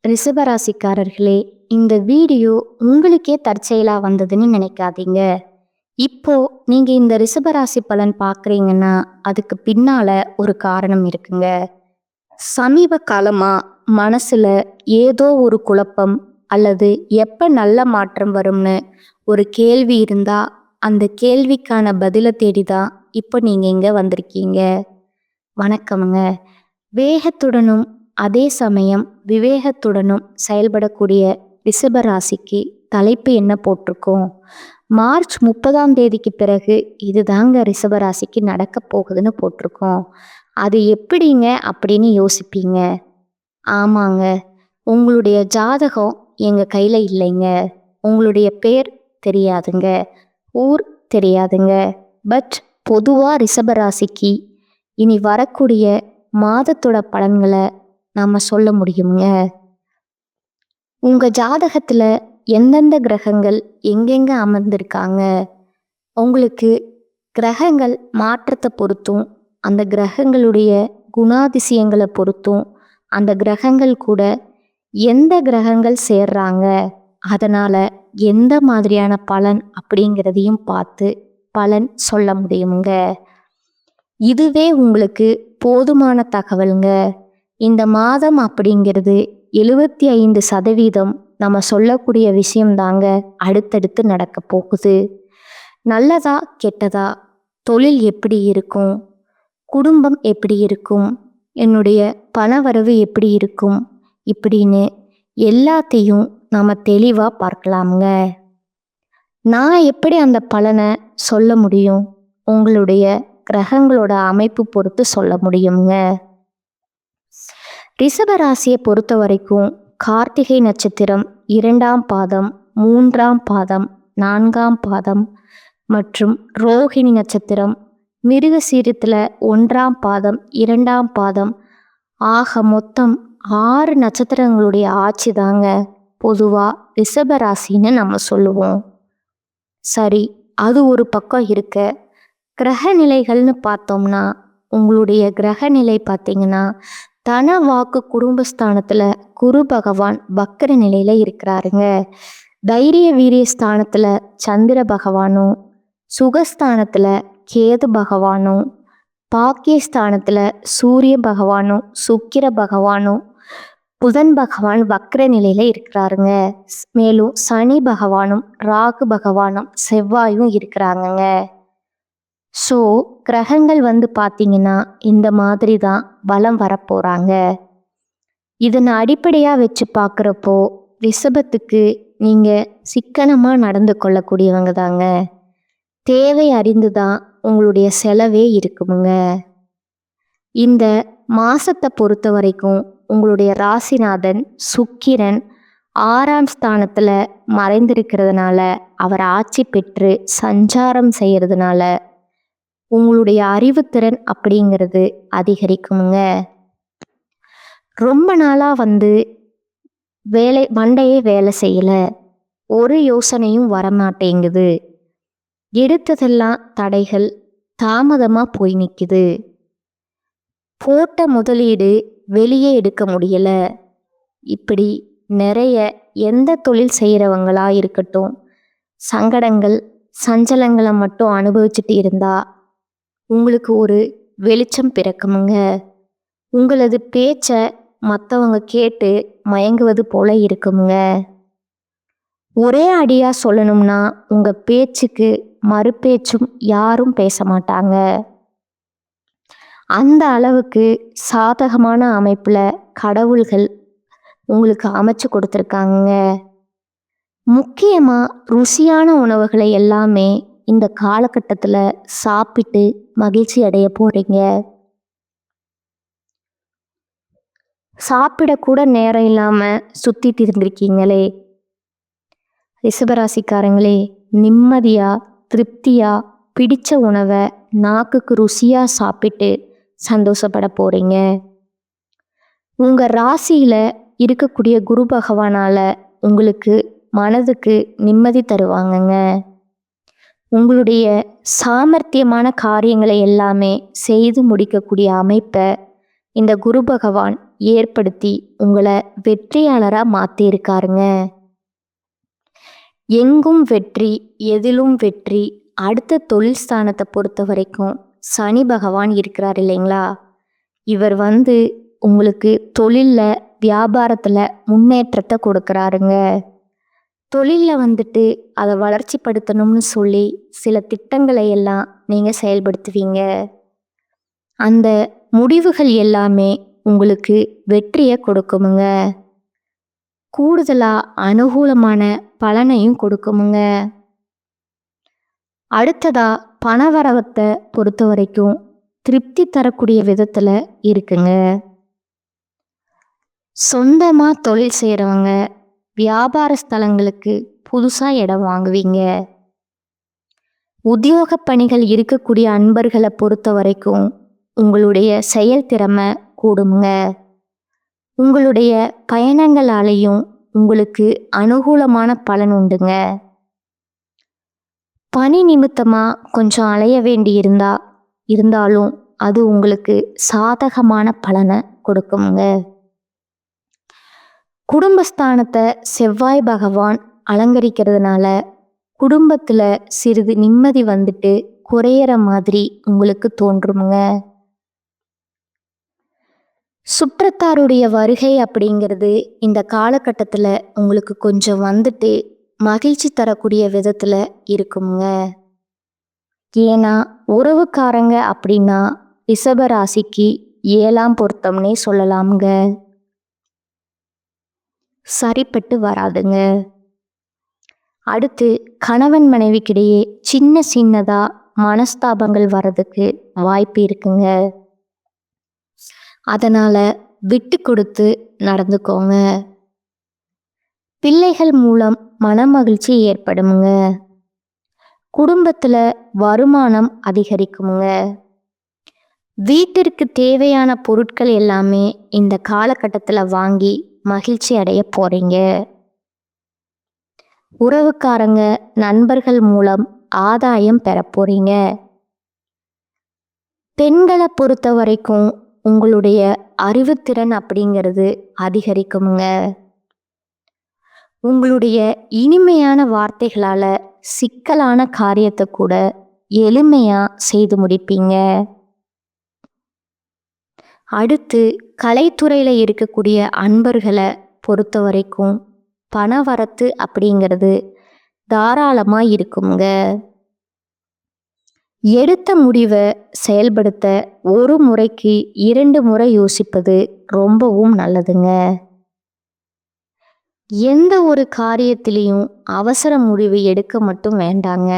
ரிஷபராசிக்காரர்களே, இந்த வீடியோ உங்களுக்கே தற்செயலா வந்ததுன்னு நினைக்காதீங்க. இப்போ நீங்க இந்த ரிஷபராசி பலன் பார்க்குறீங்கன்னா அதுக்கு பின்னால ஒரு காரணம் இருக்குங்க. சமீப காலமா மனசுல ஏதோ ஒரு குழப்பம் அல்லது எப்ப நல்ல மாற்றம் வரும்னு ஒரு கேள்வி இருந்தா அந்த கேள்விக்கான பதிலை தேடிதான் இப்போ நீங்க இங்க வந்திருக்கீங்க. வணக்கமுங்க. வேகத்துடனும் அதே சமயம் விவேகத்துடனும் செயல்படக்கூடிய ரிஷபராசிக்கு தலைப்பு என்ன போட்டிருக்கோம்? மார்ச் 30ஆம் தேதிக்கு பிறகு இதுதாங்க ரிஷபராசிக்கு நடக்க போகுதுன்னு போட்டிருக்கோம். அது எப்படிங்க அப்படின்னு யோசிப்பீங்க. ஆமாங்க, உங்களுடைய ஜாதகம் எங்கள் கையில் இல்லைங்க. உங்களுடைய பேர் தெரியாதுங்க, ஊர் தெரியாதுங்க. பட் பொதுவாக ரிஷபராசிக்கு இனி வரக்கூடிய மாதத்தோட பலன்களை நாம் சொல்ல முடியுங்க. உங்கள் ஜாதகத்தில் எந்தெந்த கிரகங்கள் எங்கெங்கே அமர்ந்திருக்காங்க, உங்களுக்கு கிரகங்கள் மாற்றத்தை பொறுத்தும் அந்த கிரகங்களுடைய குணாதிசயங்களை பொறுத்தும் அந்த கிரகங்கள் கூட எந்த கிரகங்கள் சேர்றாங்க, அதனால் எந்த மாதிரியான பலன் அப்படிங்கிறதையும் பார்த்து பலன் சொல்ல முடியுங்க. இதுவே உங்களுக்கு போதுமான தகவலுங்க. இந்த மாதம் அப்படிங்கிறது 75% நம்ம சொல்லக்கூடிய விஷயம்தாங்க அடுத்தடுத்து நடக்க போகுது. நல்லதா கெட்டதா, தொழில் எப்படி இருக்கும், குடும்பம் எப்படி இருக்கும், என்னுடைய பணவரவு எப்படி இருக்கும், இப்படின்னு எல்லாத்தையும் நம்ம தெளிவாக பார்க்கலாமுங்க. நான் எப்படி அந்த பலனை சொல்ல முடியும்? உங்களுடைய கிரகங்களோட அமைப்பு பொறுத்து சொல்ல முடியுங்க. ரிஷபராசியை பொறுத்த வரைக்கும் கார்த்திகை நட்சத்திரம் 2ஆம் பாதம், 3ஆம் பாதம், 4ஆம் பாதம் மற்றும் ரோஹிணி நட்சத்திரம் மிருகசீரத்தில் 1ஆம் பாதம், 2ஆம் பாதம் ஆக மொத்தம் 6 நட்சத்திரங்களுடைய ஆட்சி தாங்க பொதுவாக ரிஷபராசின்னு நம்ம சொல்லுவோம். சரி, அது ஒரு பக்கம் இருக்க, கிரக நிலைகள்னு பார்த்தோம்னா உங்களுடைய கிரக நிலை பார்த்தீங்கன்னா தன வாக்கு குடும்பஸ்தானத்தில் குரு பகவான் வக்கர நிலையில் இருக்கிறாருங்க. தைரிய வீரிய ஸ்தானத்தில் சந்திர பகவானும், சுகஸ்தானத்தில் கேது பகவானும், பாக்கியஸ்தானத்தில் சூரிய பகவானும், சுக்கிர பகவானும், புதன் பகவான் வக்கர நிலையில் இருக்கிறாருங்க. மேலும் சனி பகவானும் ராகு பகவானும் செவ்வாயும் இருக்கிறாங்கங்க. ஸோ கிரகங்கள் பார்த்தீங்கன்னா இந்த மாதிரி தான் பலம் வரப்போகிறாங்க. இதனை அடிப்படையாக வச்சு பார்க்குறப்போ ரிஷபத்துக்கு நீங்கள் சிக்கனமாக நடந்து கொள்ளக்கூடியவங்க தாங்க. தேவை அறிந்து தான் உங்களுடைய செலவே இருக்குமுங்க. இந்த மாதத்தை பொறுத்த வரைக்கும் உங்களுடைய ராசிநாதன் சுக்கிரன் 6ஆம் ஸ்தானத்தில் மறைந்திருக்கிறதுனால, அவர் ஆட்சி பெற்று சஞ்சாரம் செய்கிறதுனால உங்களுடைய அறிவுத்திறன் அப்படிங்கிறது அதிகரிக்குமுங்க. ரொம்ப நாளாக மண்டையே வேலை செய்யலை, ஒரு யோசனையும் வரமாட்டேங்குது, எடுத்ததெல்லாம் தடைகள், தாமதமாக போய் நிற்குது, போட்ட முதலீடு வெளியே எடுக்க முடியலை, இப்படி நிறைய எந்த தொழில் செய்கிறவங்களா இருக்கட்டும் சங்கடங்கள் சஞ்சலங்களை மட்டும் அனுபவிச்சுட்டு இருந்தா உங்களுக்கு ஒரு வெளிச்சம் பிறக்குமுங்க. உங்களது பேச்சை மற்றவங்க கேட்டு மயங்குவது போல இருக்குமுங்க. ஒரே அடியாக சொல்லணும்னா உங்கள் பேச்சுக்கு மறுபேச்சும் யாரும் பேச மாட்டாங்க. அந்த அளவுக்கு சாதகமான அமைப்பில் கடவுள்கள் உங்களுக்கு அமைச்சு கொடுத்துருக்காங்க. முக்கியமாக ருசியான உணவுகளை எல்லாமே இந்த காலகட்டத்தில் சாப்பிட்டு மகிழ்ச்சி அடைய போகிறீங்க. சாப்பிடக்கூட நேரம் இல்லாமல் சுற்றிட்டு இருந்திருக்கீங்களே ரிஷபராசிக்காரங்களே, நிம்மதியாக திருப்தியாக பிடிச்ச உணவை நாக்குக்கு ருசியாக சாப்பிட்டு சந்தோஷப்பட போகிறீங்க. உங்கள் ராசியில் இருக்கக்கூடிய குரு பகவானால் உங்களுக்கு மனதுக்கு நிம்மதி தருவாங்கங்க. உங்களுடைய சாமர்த்தியமான காரியங்களை எல்லாமே செய்து முடிக்கக்கூடிய அமைப்பை இந்த குரு பகவான் ஏற்படுத்தி உங்களை வெற்றியாளரா மாத்திருக்காருங்க. எங்கும் வெற்றி, எதிலும் வெற்றி. அடுத்த தொழில் ஸ்தானத்தை பொறுத்த வரைக்கும் சனி பகவான் இருக்கிறார் இல்லைங்களா? இவர் உங்களுக்கு தொழில்ல, வியாபாரத்துல முன்னேற்றத்தை கொடுக்கறாருங்க. தொழில்ல அதை வளர்ச்சிப்படுத்தணும்னு சொல்லி சில திட்டங்களை எல்லாம் நீங்க செயல்படுத்துவீங்க. அந்த முடிவுகள் எல்லாமே உங்களுக்கு வெற்றியை கொடுக்குமுங்க. கூடுதலா அனுகூலமான பலனையும் கொடுக்குமுங்க. அடுத்ததா பணவரவத்தை பொறுத்த வரைக்கும் திருப்தி தரக்கூடிய விதத்துல இருக்குங்க. சொந்தமா தொழில் செய்யறவங்க வியாபார ஸ்தலங்களுக்கு புதுசா இடம் வாங்குவீங்க. உத்தியோக பணிகள் இருக்கக்கூடிய அன்பர்களை பொறுத்த வரைக்கும் உங்களுடைய செயல்திறமை கூடுங்க. உங்களுடைய பயணங்களாலேயும் உங்களுக்கு அனுகூலமான பலன் உண்டுங்க. பணி நிமித்தமா கொஞ்சம் அலைய வேண்டி இருந்தாலும் அது உங்களுக்கு சாதகமான பலனை கொடுக்குங்க. குடும்பஸ்தானத்தை செவ்வாய் பகவான் அலங்கரிக்கிறதுனால குடும்பத்துல சிறிது நிம்மதி குறையிற மாதிரி உங்களுக்கு தோன்றுமுங்க. சுற்றத்தாருடைய வருகை அப்படிங்கிறது இந்த காலகட்டத்தில் உங்களுக்கு கொஞ்சம் மகிழ்ச்சி தரக்கூடிய விதத்தில் இருக்குங்க. ஏன்னா உறவுக்காரங்க அப்படின்னா ரிஷப ராசிக்கு 7ஆம் பொருத்தம்னே சொல்லலாமுங்க. சரிப்பட்டு வராதுங்க. அடுத்து கணவன் மனைவிக்கிடையே சின்னதா மனஸ்தாபங்கள் வர்றதுக்கு வாய்ப்பு இருக்குங்க. அதனால விட்டு கொடுத்து நடந்துக்கோங்க. பிள்ளைகள் மூலம் மனமகிழ்ச்சி ஏற்படுமுங்க. குடும்பத்துல வருமானம் அதிகரிக்குமுங்க. வீட்டிற்கு தேவையான பொருட்கள் எல்லாமே இந்த காலகட்டத்தில் வாங்கி மகிழ்ச்சி அடைய போறீங்க. உறவுக்காரங்க, நண்பர்கள் மூலம் ஆதாயம் பெற போறீங்க. பெண்களை பொறுத்த வரைக்கும் உங்களுடைய அறிவுத்திறன் அப்படிங்கிறது அதிகரிக்குமுங்க. உங்களுடைய இனிமையான வார்த்தைகளால சிக்கலான காரியத்தை கூட எளிமையா செய்து முடிப்பீங்க. அடுத்து கலைத்துறையில இருக்கக்கூடிய அன்பர்களை பொறுத்த வரைக்கும் பணவரத்து அப்படிங்கிறது தாராளமா இருக்குங்க. எடுத்த முடிவை செயல்படுத்த ஒரு முறைக்கு 2 முறை யோசிப்பது ரொம்பவும் நல்லதுங்க. எந்த ஒரு காரியத்திலையும் அவசர முடிவு எடுக்க மட்டும் வேண்டாங்க.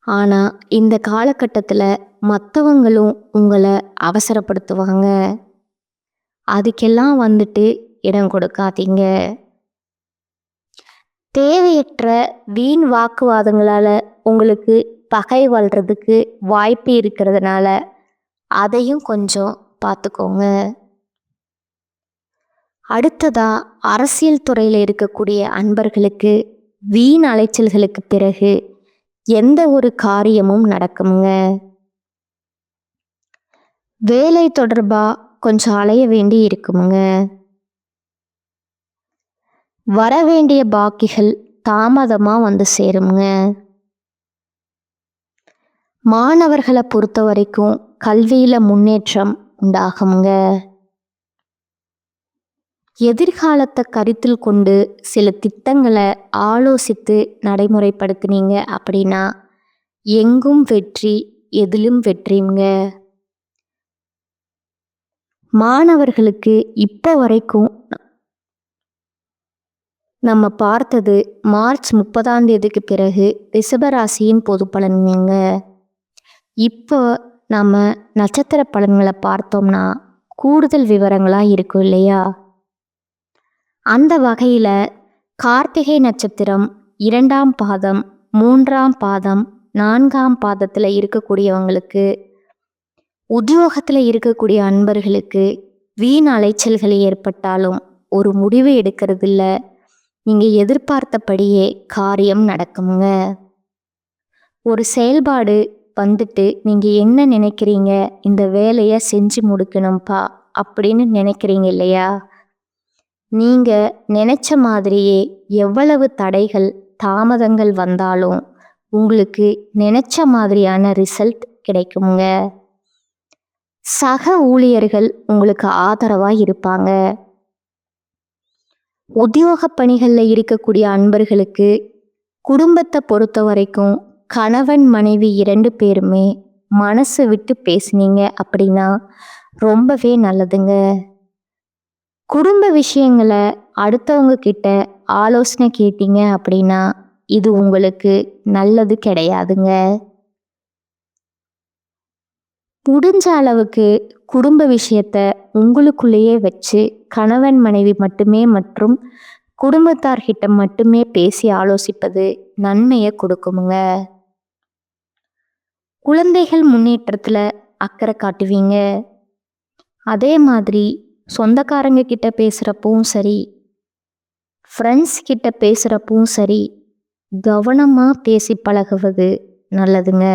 ஆனா இந்த காலகட்டத்தில் மற்றவங்களும் உங்களை அவசரப்படுத்துவாங்க. அதுக்கெல்லாம் இடம் கொடுக்காதீங்க. தேவையற்ற வீண் வாக்குவாதங்களால உங்களுக்கு பகை வளர்றதுக்கு வாய்ப்பு இருக்கிறதுனால அதையும் கொஞ்சம் பார்த்துக்கோங்க. அடுத்ததா அரசியல் துறையில் இருக்கக்கூடிய அன்பர்களுக்கு வீண் அலைச்சல்களுக்கு பிறகு எந்த ஒரு காரியமும் நடக்குமுங்க. வேலை தொடர்பா கொஞ்சம் அலைய வேண்டி இருக்குமுங்க. வர வேண்டிய பாக்கிகள் தாமதமா சேருங்க. மாணவர்களை பொறுத்த வரைக்கும் கல்வியில முன்னேற்றம் உண்டாகுங்க. எதிர்காலத்தை கருத்தில் கொண்டு சில திட்டங்களை ஆலோசித்து நடைமுறைப்படுத்தினீங்க அப்படின்னா எங்கும் வெற்றி, எதிலும் வெற்றிங்க. மாணவர்களுக்கு இப்போ வரைக்கும் நம்ம பார்த்தது மார்ச் 30ஆம் தேதிக்கு பிறகு ரிஷபராசியின் பொது பலன்ங்க. இப்போ நம்ம நட்சத்திர பலன்களை பார்த்தோம்னா கூடுதல் விவரங்களாக இருக்கும் இல்லையா? அந்த வகையில் கார்த்திகை நட்சத்திரம் 2ஆம் பாதம், 3ஆம் பாதம், 4ஆம் பாதத்தில் இருக்கக்கூடியவங்களுக்கு, உத்தியோகத்தில் இருக்கக்கூடிய அன்பர்களுக்கு வீண் அலைச்சல்கள் ஏற்பட்டாலும் ஒரு முடிவு எடுக்கிறதில்ல. நீங்கள் எதிர்பார்த்தபடியே காரியம் நடக்குங்க. ஒரு செயல்பாடு நீங்கள் என்ன நினைக்கிறீங்க, இந்த வேலையை செஞ்சு முடிக்கணும்ப்பா அப்படின்னு நினைக்கிறீங்க இல்லையா? நீங்க நினைச்ச மாதிரியே எவ்வளவு தடைகள், தாமதங்கள் வந்தாலும் உங்களுக்கு நினைச்ச மாதிரியான ரிசல்ட் கிடைக்குங்க. சக ஊழியர்கள் உங்களுக்கு ஆதரவா இருப்பாங்க. உத்தியோக பணிகள்ல இருக்கக்கூடிய அன்பர்களுக்கு குடும்பத்தை பொறுத்த வரைக்கும் கணவன் மனைவி 2 பேருமே மனசு விட்டு பேசுனீங்க அப்படின்னா ரொம்பவே நல்லதுங்க. குடும்ப விஷயங்களை அடுத்தவங்க கிட்ட ஆலோசனை கேட்டீங்க அப்படின்னா இது உங்களுக்கு நல்லது கிடையாதுங்க. முடிஞ்ச அளவுக்கு குடும்ப விஷயத்த உங்களுக்குள்ளேயே வச்சு கணவன் மனைவி மட்டுமே மற்றும் குடும்பத்தார்கிட்ட மட்டுமே பேசி ஆலோசிப்பது நன்மையை கொடுக்குமுங்க. குழந்தைகள் முன்னேற்றத்துல அக்கறை காட்டுவீங்க. அதே மாதிரி சொந்தக்காரங்க கிட்ட பேசுறப்பவும் சரி, ஃப்ரெண்ட்ஸ் கிட்ட பேசுறப்பவும் சரி, கவனமா பேசி பழகுவது நல்லதுங்க.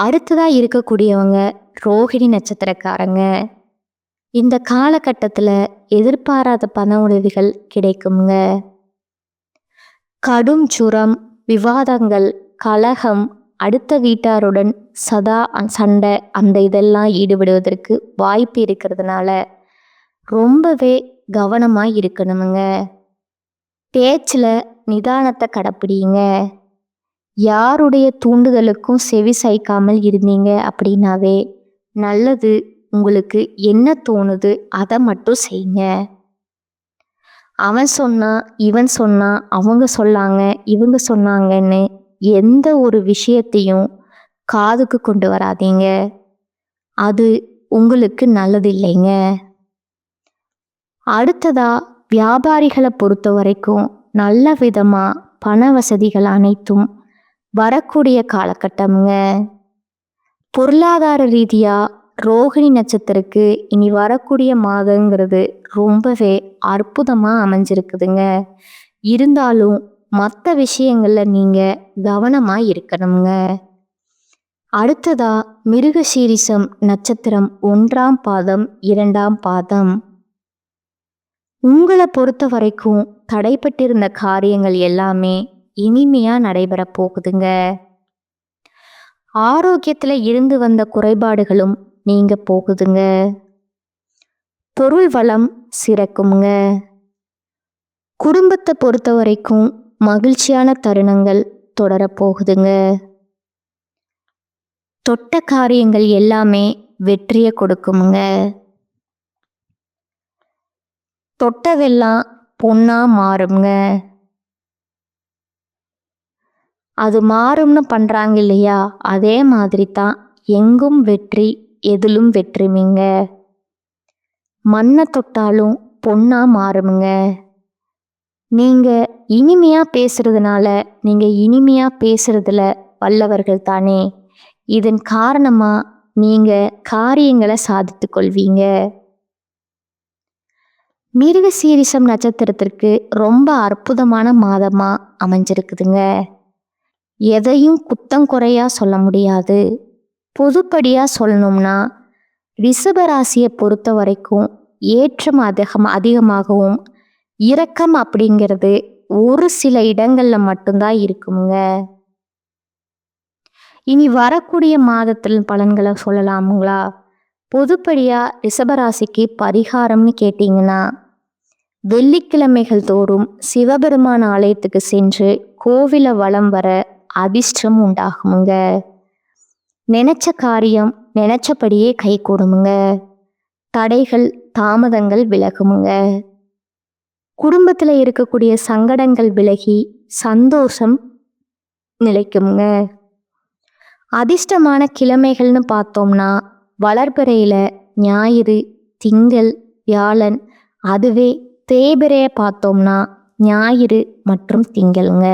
அடுத்ததா இருக்கக்கூடியவங்க ரோகிணி நட்சத்திரக்காரங்க. இந்த காலகட்டத்துல எதிர்பாராத பண உதவிகள் கிடைக்குங்க. கடும் ஜுரம், விவாதங்கள், கலகம், அடுத்த வீட்டாருடன் சதா சண்டை அந்த இதெல்லாம் ஈடுபடுவதற்கு வாய்ப்பு இருக்கிறதுனால ரொம்பவே கவனமா இருக்கணுமுங்க. பேச்சுல நிதானத்தை கடைப்பிடிங்க. யாருடைய தூண்டுதலுக்கும் செவி சாய்க்காமல் இருந்தீங்க அப்படின்னாவே நல்லது. உங்களுக்கு என்ன தோணுது அதை மட்டும் செய்யுங்க. அவன் சொன்னா, இவன் சொன்னா, அவங்க சொன்னாங்க, இவங்க சொன்னாங்கன்னு எந்த ஒரு விஷயத்தையும் காதுக்கு கொண்டு வராதீங்க. அது உங்களுக்கு நல்லது இல்லைங்க. அடுத்ததா வியாபாரிகளை பொறுத்த வரைக்கும் நல்ல விதமா பண வசதிகள் அனைத்தும் வரக்கூடிய காலகட்டம்ங்க. பொருளாதார ரீதியா ரோகிணி நட்சத்திரக்கு இனி வரக்கூடிய மாதங்கிறது ரொம்பவே அற்புதமா அமைஞ்சிருக்குதுங்க. இருந்தாலும் மற்ற விஷயங்கள்ல நீங்க கவனமா இருக்கணுங்க. அடுத்ததா மிருகசீரிஷம் நட்சத்திரம் 1ஆம் பாதம் 2ஆம் பாதம். உங்களை பொறுத்த வரைக்கும் தடைப்பட்டிருந்த காரியங்கள் எல்லாமே இனிமையா நடைபெற போகுதுங்க. ஆரோக்கியத்துல இருந்து வந்த குறைபாடுகளும் நீங்க போகுதுங்க. பொருள் வளம் சிறக்குங்க. குடும்பத்தை பொறுத்த வரைக்கும் மகிழ்ச்சியான தருணங்கள் தொடரப்போகுதுங்க. தொட்ட காரியங்கள் எல்லாமே வெற்றியை கொடுக்குமுங்க. தொட்டதெல்லாம் பொண்ணா மாறுங்க. அது மாறும்னு பண்றாங்க இல்லையா, அதே மாதிரி தான் எங்கும் வெற்றி, எதிலும் வெற்றிமிங்க. மண்ணை தொட்டாலும் பொண்ணா மாறுமுங்க. நீங்க இனிமையா பேசுறதுனால நீங்க இனிமையா பேசுறதுல வல்லவர்கள் தானே. இதன் காரணமா நீங்க காரியங்களை சாதித்து கொள்வீங்க. மிருகசீரிஷம் நட்சத்திரத்திற்கு ரொம்ப அற்புதமான மாதமா அமைஞ்சிருக்குதுங்க. எதையும் குத்தம் குறையா சொல்ல முடியாது. பொதுப்படியா சொல்லணும்னா ரிஷபராசியை பொறுத்த வரைக்கும் ஏற்றம் அதிகமாகவும் இரக்கம் அப்படிங்கிறது ஒரு சில இடங்கள்ல மட்டும்தான் இருக்குங்க. இனி வரக்கூடிய மாதத்தில் பலன்களை சொல்லலாமுங்களா? பொதுப்படியா ரிஷபராசிக்கு பரிகாரம்னு கேட்டீங்கன்னா வெள்ளிக்கிழமைகள் தோறும் சிவபெருமான் ஆலயத்துக்கு சென்று கோவில வலம் வர அதிர்ஷ்டம் உண்டாகுமுங்க. நினைச்ச காரியம் நினைச்சபடியே கை கூடுமுங்க. தடைகள் தாமதங்கள் விலகுமுங்க. குடும்பத்துல இருக்கக்கூடிய சங்கடங்கள் விலகி சந்தோஷம் நிலைக்குமுங்க. அதிர்ஷ்டமான கிழமைகள்னு பார்த்தோம்னா வளர்பிறையில ஞாயிறு, திங்கள், வியாழன். அதுவே தேய்பிறைய பார்த்தோம்னா ஞாயிறு மற்றும் திங்கள்ங்க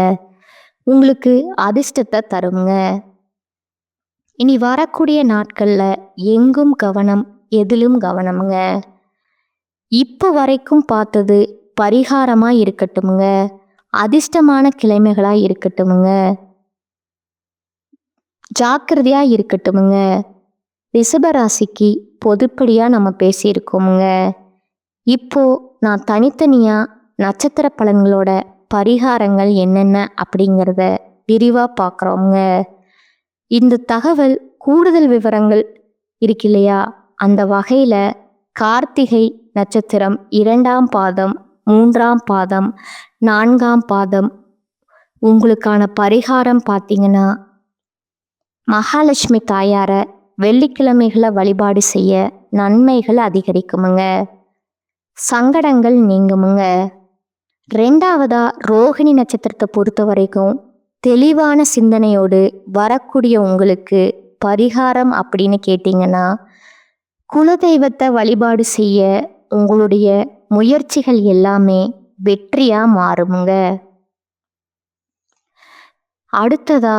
உங்களுக்கு அதிர்ஷ்டத்தை தருங்க. இனி வரக்கூடிய நாட்கள்ல எங்கும் கவனம், எதிலும் கவனமுங்க. இப்போ வரைக்கும் பார்த்தது பரிகாரமா இருக்கட்டுமுங்க, அதிர்ஷ்டமான கிழமைகளா இருக்கட்டுமுங்க, ஜாக்கிரதையா இருக்கட்டுமுங்க. ரிஷபராசிக்கு பொதுப்படியாக நம்ம பேசியிருக்கோமுங்க. இப்போ நான் தனித்தனியாக நட்சத்திர பலன்களோட பரிகாரங்கள் என்னென்ன அப்படிங்கிறத விரிவாக பார்க்குறோங்க. இந்த தகவல் கூடுதல் விவரங்கள் இருக்கு இல்லையா, அந்த வகையில் கார்த்திகை நட்சத்திரம் 2ஆம் பாதம், 3ஆம் பாதம், 4ஆம் பாதம் உங்களுக்கான பரிகாரம் பார்த்தீங்கன்னா, மகாலட்சுமி தாயாரை வெள்ளிக்கிழமைகளை வழிபாடு செய்ய நன்மைகள் அதிகரிக்குமுங்க, சங்கடங்கள் நீங்குமுங்க. 2ஆவதா ரோகிணி நட்சத்திரத்தை பொறுத்த வரைக்கும் தெளிவான சிந்தனையோடு வரக்கூடிய உங்களுக்கு பரிகாரம் அப்படின்னு கேட்டிங்கன்னா, குலதெய்வத்தை வழிபாடு செய்ய உங்களுடைய முயற்சிகள் எல்லாமே வெற்றியாக மாறுமுங்க. அடுத்ததா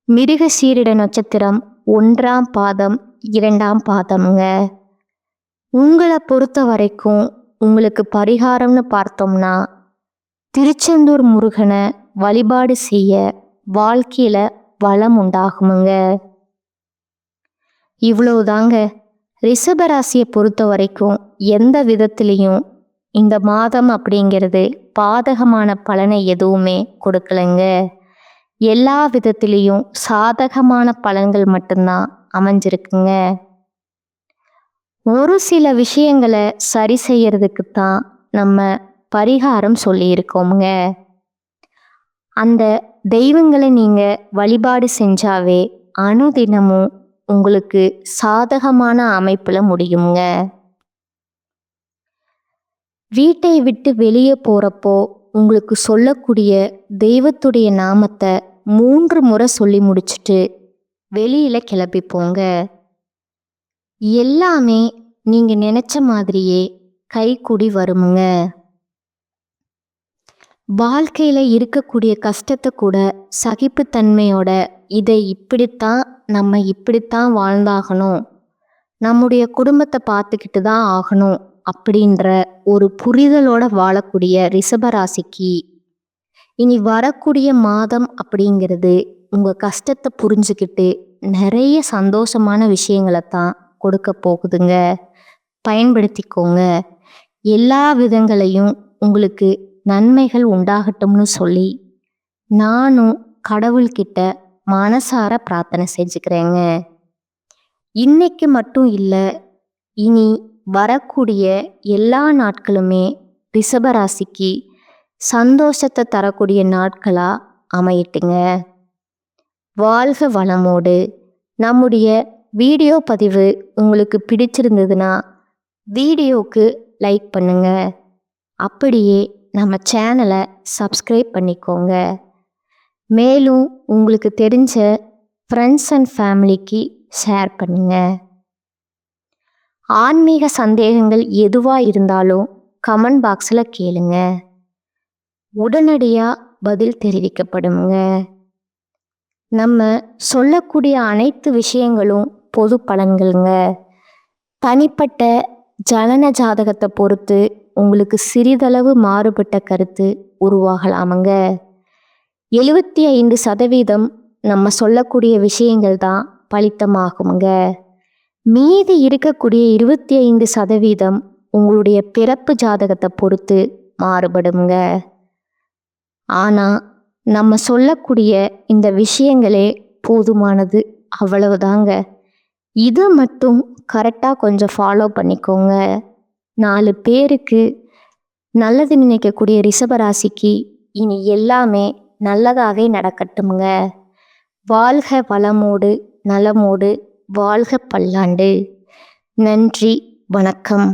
மிருகசீரிட நட்சத்திரம் 1ஆம் பாதம், 2ஆம் பாதம்ங்க. உங்களை பொறுத்த வரைக்கும் உங்களுக்கு பரிகாரம்னு பார்த்தோம்னா, திருச்செந்தூர் முருகனை வழிபாடு செய்ய வாழ்க்கையில் வளம் உண்டாகுமுங்க. இவ்வளவுதாங்க. ரிஷபராசியை பொறுத்த வரைக்கும் எந்த விதத்துலேயும் இந்த மாதம் அப்படிங்கிறது பாதகமான பலனை எதுவுமே கொடுக்கலைங்க. எல்லா விதத்திலையும் சாதகமான பலன்கள் மட்டும்தான் அமைஞ்சிருக்குங்க. ஒரு சில விஷயங்களை சரி செய்யறதுக்கு தான் நம்ம பரிகாரம் சொல்லியிருக்கோமுங்க. அந்த தெய்வங்களை நீங்கள் வழிபாடு செஞ்சாவே அனுதினமும் உங்களுக்கு சாதகமான அமைப்பில் முடியுங்க. வீட்டை விட்டு வெளியே போகிறப்போ உங்களுக்கு சொல்லக்கூடிய தெய்வத்துடைய நாமத்தை 3 முறை சொல்லி முடிச்சுட்டு வெளியில் கிளம்பி போங்க. எல்லாமே நீங்கள் நினச்ச மாதிரியே கைக்கூடி வருமுங்க. வாழ்க்கையில் இருக்கக்கூடிய கஷ்டத்தை கூட சகிப்புத்தன்மையோட இதை நம்ம இப்படித்தான் வாழ்ந்தாகணும், நம்முடைய குடும்பத்தை பார்த்துக்கிட்டு தான் ஆகணும் அப்படின்ற ஒரு புரிதலோட வாழக்கூடிய ரிஷபராசிக்கு இனி வரக்கூடிய மாதம் அப்படிங்கிறது உங்கள் கஷ்டத்தை புரிஞ்சுக்கிட்டு நிறைய சந்தோஷமான விஷயங்களை தான் கொடுக்க போகுதுங்க. பயன்படுத்திக்கோங்க. எல்லா விதங்களையும் உங்களுக்கு நன்மைகள் உண்டாகட்டும்னு சொல்லி நானும் கடவுள்கிட்ட மனசார பிரார்த்தனை செஞ்சுக்கிறேங்க. இன்னைக்கு மட்டும் இல்லை, இனி வரக்கூடிய எல்லா நாட்களுமே ரிஷபராசிக்கு சந்தோஷத்தை தரக்கூடிய நாட்களாக அமையட்டுங்க. வாழ்க வளமோடு. நம்முடைய வீடியோ பதிவு உங்களுக்கு பிடிச்சிருந்ததுன்னா வீடியோவுக்கு லைக் பண்ணுங்க. அப்படியே நம்ம சேனலை சப்ஸ்கிரைப் பண்ணிக்கோங்க. மேலும் உங்களுக்கு தெரிஞ்ச ஃப்ரெண்ட்ஸ் அண்ட் ஃபேமிலிக்கு ஷேர் பண்ணுங்க. ஆன்மீக சந்தேகங்கள் எதுவாக இருந்தாலும் கமெண்ட் பாக்ஸில் கேளுங்க, உடனடியாக பதில் தெரிவிக்கப்படுங்க. நம்ம சொல்லக்கூடிய அனைத்து விஷயங்களும் பொது பலன்களுங்க. தனிப்பட்ட ஜனன ஜாதகத்தை பொறுத்து உங்களுக்கு சிறிதளவு மாறுபட்ட கருத்து உருவாகலாமுங்க. 75% நம்ம சொல்லக்கூடிய விஷயங்கள் தான் பலித்தமாகுங்க. மீதி இருக்கக்கூடிய 25% உங்களுடைய பிறப்பு ஜாதகத்தை பொறுத்து மாறுபடுங்க. ஆனால் நம்ம சொல்லக்கூடிய இந்த விஷயங்களே போதுமானது, அவ்வளவுதாங்க. இதை மட்டும் கரெக்டாக கொஞ்சம் ஃபாலோ பண்ணிக்கோங்க. 4 பேருக்கு நல்லது நினைக்கக்கூடிய ரிஷபராசிக்கு இனி எல்லாமே நல்லதாகவே நடக்கட்டுங்க. வாழ்க வளமோடு நலமோடு, வாழ்க பல்லாண்டு. நன்றி, வணக்கம்.